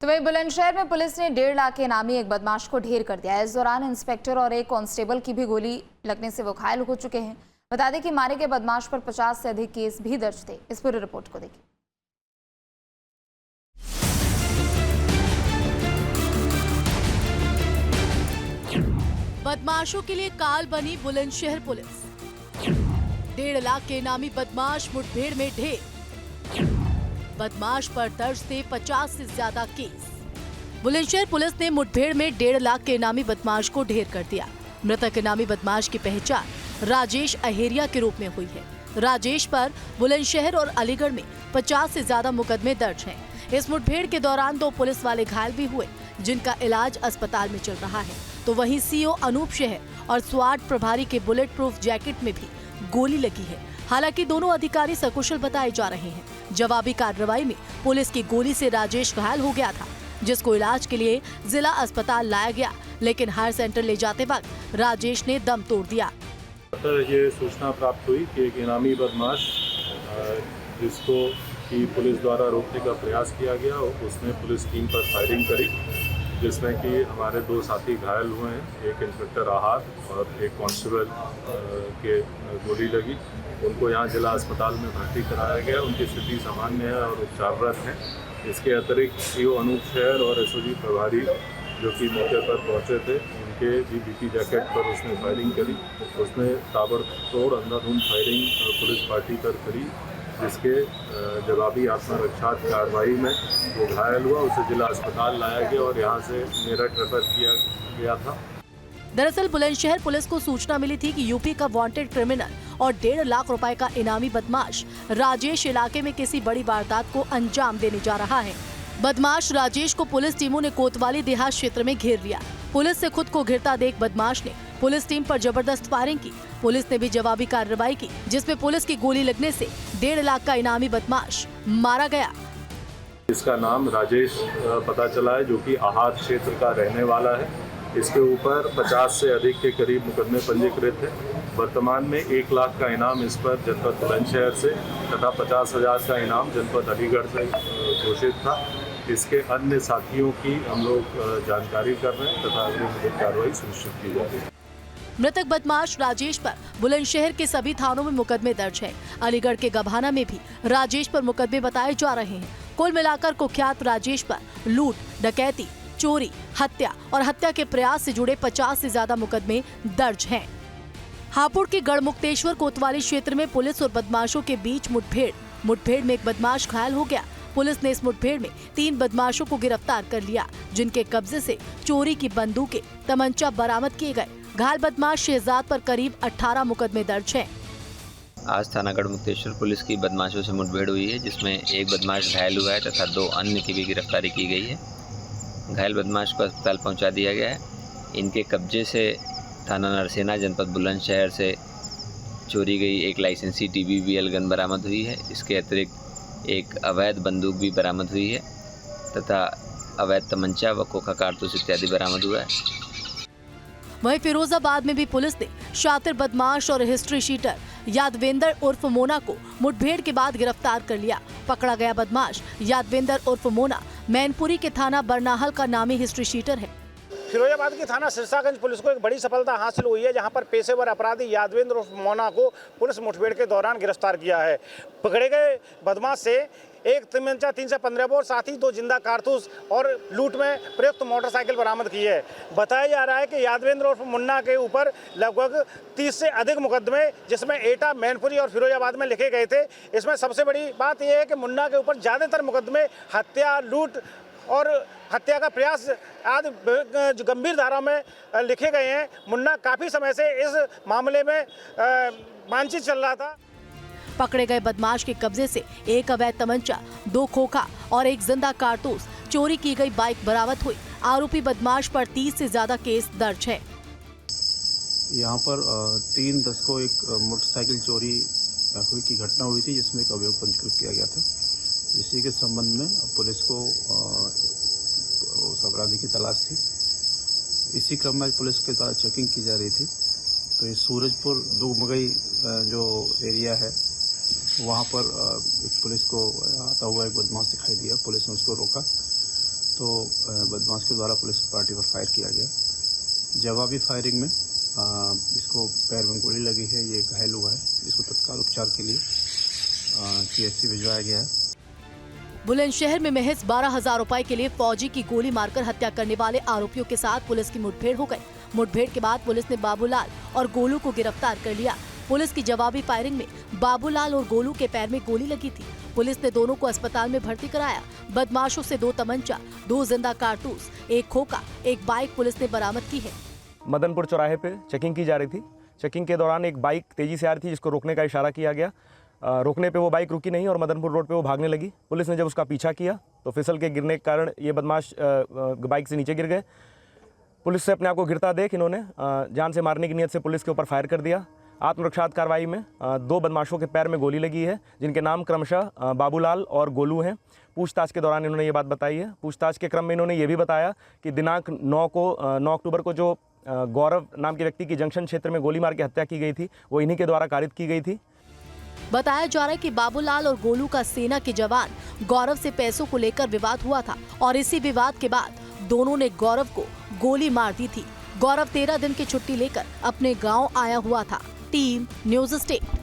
तो वहीं बुलंदशहर में पुलिस ने 1.5 लाख के इनामी एक बदमाश को ढेर कर दिया है। इस दौरान इंस्पेक्टर और एक कांस्टेबल की भी गोली लगने से वो घायल हो चुके हैं। बता दें कि मारे गए बदमाश पर 50 से अधिक केस भी दर्ज थे। इस पूरी रिपोर्ट को देखिए। बदमाशों के लिए काल बनी बुलंदशहर पुलिस। 1.5 लाख के इनामी बदमाश मुठभेड़ में ढेर। बदमाश पर दर्ज थे 50 से ज्यादा केस। बुलंदशहर पुलिस ने मुठभेड़ में 1.5 लाख के इनामी बदमाश को ढेर कर दिया। मृतक इनामी बदमाश की पहचान राजेश अहेरिया के रूप में हुई है। राजेश पर बुलंदशहर और अलीगढ़ में 50 से ज्यादा मुकदमे दर्ज हैं। इस मुठभेड़ के दौरान 2 पुलिस वाले घायल भी हुए, जिनका इलाज अस्पताल में चल रहा है। तो वहीं सीओ अनूप शहर और स्वाट प्रभारी के बुलेट प्रूफ जैकेट में भी गोली लगी है। हालांकि दोनों अधिकारी सकुशल बताए जा रहे हैं। जवाबी कार्रवाई में पुलिस की गोली से राजेश घायल हो गया था, जिसको इलाज के लिए जिला अस्पताल लाया गया, लेकिन हायर सेंटर ले जाते वक्त राजेश ने दम तोड़ दिया। ये सूचना प्राप्त हुई कि एक इनामी बदमाश जिसको कि पुलिस द्वारा रोकने का प्रयास किया गया, उसने पुलिस टीम पर फायरिंग करी, जिसमें कि हमारे 2 साथी घायल हुए हैं। एक इंस्पेक्टर आहार और एक कांस्टेबल के गोली लगी। उनको यहाँ जिला अस्पताल में भर्ती कराया गया। उनकी स्थिति सामान्य है और उपचाररत है। इसके अतिरिक्त सीओ अनूप शहर और एसओजी प्रभारी जो कि मौके पर पहुँचे थे, उनके भी बीपी जैकेट पर उसने फायरिंग करी। उसमें ताबड़तोड़ अंधाधुंध फायरिंग पुलिस पार्टी पर करी, जिसके जवाबी आत्मरक्षा कार्रवाई में वो घायल हुआ। उसे जिला अस्पताल लाया गया और यहाँ से मेरठ रेफर किया गया था। दरअसल बुलंदशहर पुलिस को सूचना मिली थी कि यूपी का वांटेड क्रिमिनल और 1.5 लाख रुपए का इनामी बदमाश राजेश इलाके में किसी बड़ी वारदात को अंजाम देने जा रहा है। बदमाश राजेश को पुलिस टीमों ने कोतवाली देहात क्षेत्र में घेर लिया। पुलिस से खुद को घिरता देख बदमाश ने पुलिस टीम पर जबरदस्त फायरिंग की। पुलिस ने भी जवाबी कार्रवाई की, जिसमें पुलिस की गोली लगने से 1.5 लाख का इनामी बदमाश मारा गया। इसका नाम राजेश पता चला है, जो कि आहार क्षेत्र का रहने वाला है। इसके ऊपर 50 से अधिक के करीब मुकदमे पंजीकृत है। वर्तमान में 1 लाख का इनाम इस पर जनपद बुलंदशहर से तथा 50,000 का इनाम जनपद अलीगढ़ से घोषित था। इसके अन्य साथियों की हम लोग जानकारी कर रहे हैं तथा अग्रिम कार्रवाई सुनिश्चित की जा रही है। मृतक बदमाश राजेश पर बुलंदशहर के सभी थानों में मुकदमे दर्ज है। अलीगढ़ के गभाना में भी राजेश पर मुकदमे बताए जा रहे हैं। कुल मिलाकर कुख्यात राजेश पर लूट, डकैती, चोरी, हत्या और हत्या के प्रयास से जुड़े 50 से ज्यादा मुकदमे दर्ज हैं। हापुड़ के गढ़मुक्तेश्वर कोतवाली क्षेत्र में पुलिस और बदमाशों के बीच मुठभेड़ में एक बदमाश घायल हो गया। पुलिस ने इस मुठभेड़ में 3 बदमाशों को गिरफ्तार कर लिया, जिनके कब्जे से चोरी की बंदूकें, तमंचा बरामद किए गए। घायल बदमाश शहजाद पर करीब 18 मुकदमे दर्ज हैं। आज थाना गढ़मुक्तेश्वर पुलिस की बदमाशों से मुठभेड़ हुई है, जिसमें एक बदमाश घायल हुआ है तथा 2 अन्य की भी गिरफ्तारी की गई है। घायल बदमाश को अस्पताल पहुंचा दिया गया है। इनके कब्जे से थाना नरसेना जनपद बुलंदशहर से चोरी गई एक लाइसेंसी TBBL गन बरामद हुई है। इसके अतिरिक्त एक अवैध बंदूक भी बरामद हुई है तथा अवैध तमंचा व खोखा कारतूस इत्यादि बरामद हुआ है। वहीं फिरोजाबाद में भी पुलिस ने शातिर बदमाश और हिस्ट्री शीटर यादवेंद्र उर्फ मोना को मुठभेड़ के बाद गिरफ्तार कर लिया। पकड़ा गया बदमाश यादवेंद्र उर्फ मोना मैनपुरी के थाना बरनाहल का नामी हिस्ट्री शीटर है। फिरोजाबाद की थाना सिरसागंज पुलिस को एक बड़ी सफलता हासिल हुई है, जहां पर पेशेवर अपराधी यादवेंद्र उर्फ मोना को पुलिस मुठभेड़ के दौरान गिरफ्तार किया है। पकड़े गए बदमाश से एक तमंचा 315 बोर, साथ ही 2 जिंदा कारतूस और लूट में प्रयुक्त मोटरसाइकिल बरामद की है। बताया जा रहा है कि यादवेंद्र उर्फ मुन्ना के ऊपर लगभग 30 से अधिक मुकदमे, जिसमें एटा, मैनपुरी और फिरोजाबाद में लिखे गए थे। इसमें सबसे बड़ी बात यह है कि मुन्ना के ऊपर ज़्यादातर मुकदमे हत्या, लूट और हत्या का प्रयास आदि जो गंभीर धारा में लिखे गए हैं। मुन्ना काफ़ी समय से इस मामले में वांछित चल रहा था। पकड़े गए बदमाश के कब्जे से एक अवैध तमंचा, 2 खोखा और एक जिंदा कारतूस, चोरी की गई बाइक बरामद हुई। आरोपी बदमाश पर 30 से ज्यादा केस दर्ज है। यहाँ पर 3 दशकों एक मोटरसाइकिल चोरी हुई की घटना हुई थी, जिसमें एक अभियोग पंजीकृत किया गया था। इसी के संबंध में पुलिस को उस अपराधी की तलाश थी। इसी क्रम में पुलिस के द्वारा चेकिंग की जा रही थी, तो ये सूरजपुर दुगमगई जो एरिया है, वहाँ पर पुलिस को आता हुआ एक बदमाश दिखाई दिया। पुलिस ने उसको रोका तो बदमाश के द्वारा पुलिस पार्टी पर फायर किया गया। जवाबी फायरिंग में इसको पैर में गोली लगी है, ये घायल हुआ है। इसको तत्काल उपचार के लिए CHC भिजवाया गया है। बुलंदशहर में महज 12,000 रुपए के लिए फौजी की गोली मारकर हत्या करने वाले आरोपियों के साथ पुलिस की मुठभेड़ हो गई। मुठभेड़ के बाद पुलिस ने बाबूलाल और गोलू को गिरफ्तार कर लिया। पुलिस की जवाबी फायरिंग में बाबूलाल और गोलू के पैर में गोली लगी थी। पुलिस ने दोनों को अस्पताल में भर्ती कराया। बदमाशों से 2 तमंचा, 2 जिंदा कारतूस, 1 खोखा, 1 बाइक पुलिस ने बरामद की है। मदनपुर चौराहे पे चेकिंग की जा रही थी। चेकिंग के दौरान एक बाइक तेजी से आ रही थी, जिसको रोकने का इशारा किया गया। रोकने पे वो बाइक रुकी नहीं और मदनपुर रोड पे वो भागने लगी। पुलिस ने जब उसका पीछा किया तो फिसल के गिरने के कारण ये बदमाश बाइक से नीचे गिर गए। पुलिस से अपने आप को गिरता देख इन्होंने जान से मारने की नीयत से पुलिस के ऊपर फायर कर दिया। आत्मरक्षात्मक कार्रवाई में 2 बदमाशों के पैर में गोली लगी है, जिनके नाम क्रमशः बाबूलाल और गोलू हैं। पूछताछ के दौरान इन्होंने ये बात बताई है। पूछताछ के क्रम में इन्होंने ये भी बताया कि दिनांक 9 अक्टूबर को जो गौरव नाम के व्यक्ति की जंक्शन क्षेत्र में गोली मार के हत्या की गई थी, वो इन्हीं के द्वारा कारित की गई थी। बताया जा रहा है कि बाबूलाल और गोलू का सेना के जवान गौरव से पैसों को लेकर विवाद हुआ था और इसी विवाद के बाद दोनों ने गौरव को गोली मार दी थी। गौरव 13 दिन की छुट्टी लेकर अपने गांव आया हुआ था। Team news state.